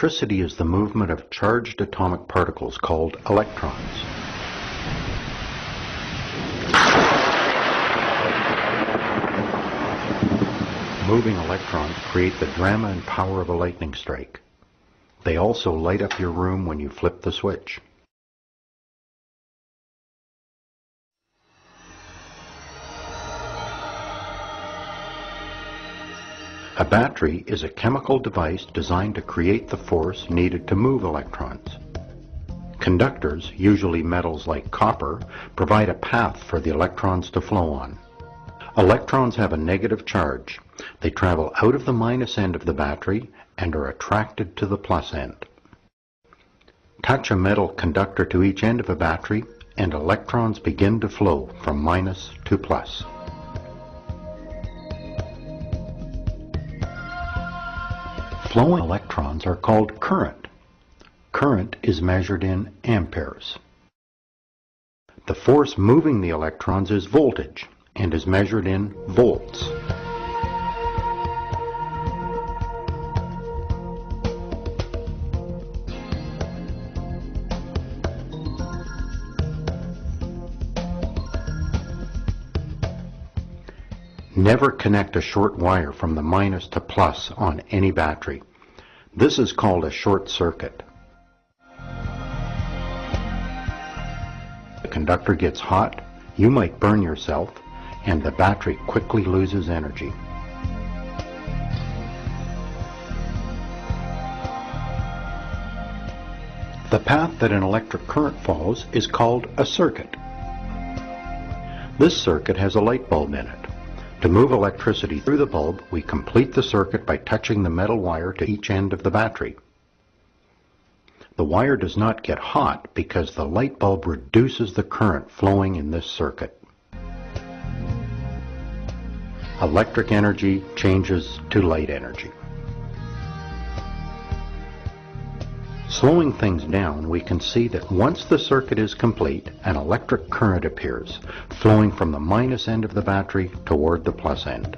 Electricity is the movement of charged atomic particles called electrons. Moving electrons create the drama and power of a lightning strike. They also light up your room when you flip the switch. A battery is a chemical device designed to create the force needed to move electrons. Conductors, usually metals like copper, provide a path for the electrons to flow on. Electrons have a negative charge. They travel out of the minus end of the battery and are attracted to the plus end. Touch a metal conductor to each end of a battery and electrons begin to flow from minus to plus. Flowing electrons are called current. Current is measured in amperes. The force moving the electrons is voltage and is measured in volts. Never connect a short wire from the minus to plus on any battery. This is called a short circuit. The conductor gets hot, you might burn yourself, and the battery quickly loses energy. The path that an electric current follows is called a circuit. This circuit has a light bulb in it. To move electricity through the bulb, we complete the circuit by touching the metal wire to each end of the battery. The wire does not get hot because the light bulb reduces the current flowing in this circuit. Electric energy changes to light energy. Slowing things down, we can see that once the circuit is complete, an electric current appears, flowing from the minus end of the battery toward the plus end.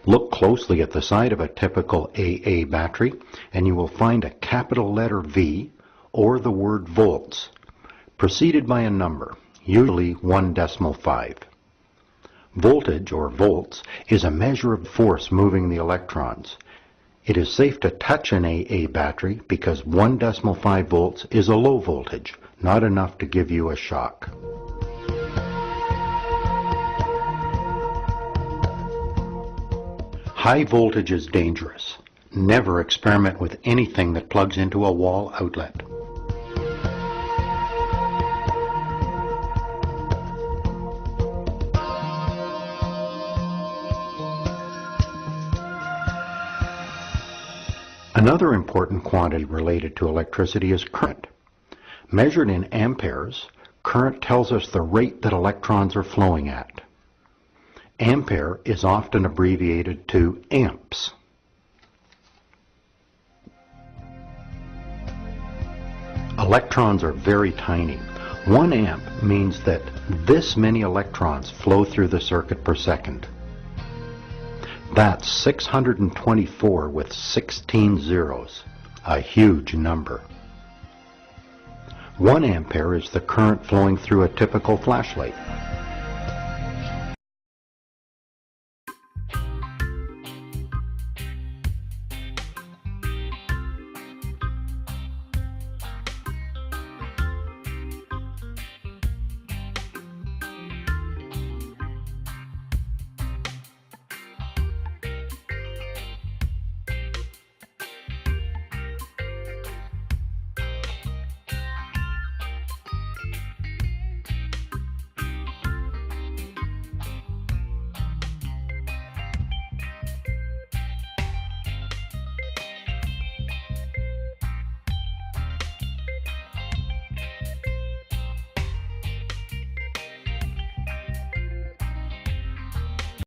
Look closely at the side of a typical AA battery and you will find a capital letter V or the word volts, preceded by a number, usually 1.5. Voltage, or volts, is a measure of force moving the electrons. It is safe to touch an AA battery because 1.5 volts is a low voltage, not enough to give you a shock. High voltage is dangerous. Never experiment with anything that plugs into a wall outlet. Another important quantity related to electricity is current. Measured in amperes, current tells us the rate that electrons are flowing at. Ampere is often abbreviated to amps. Electrons are very tiny. 1 amp means that this many electrons flow through the circuit per second. That's 624 with 16 zeros, a huge number. 1 ampere is the current flowing through a typical flashlight.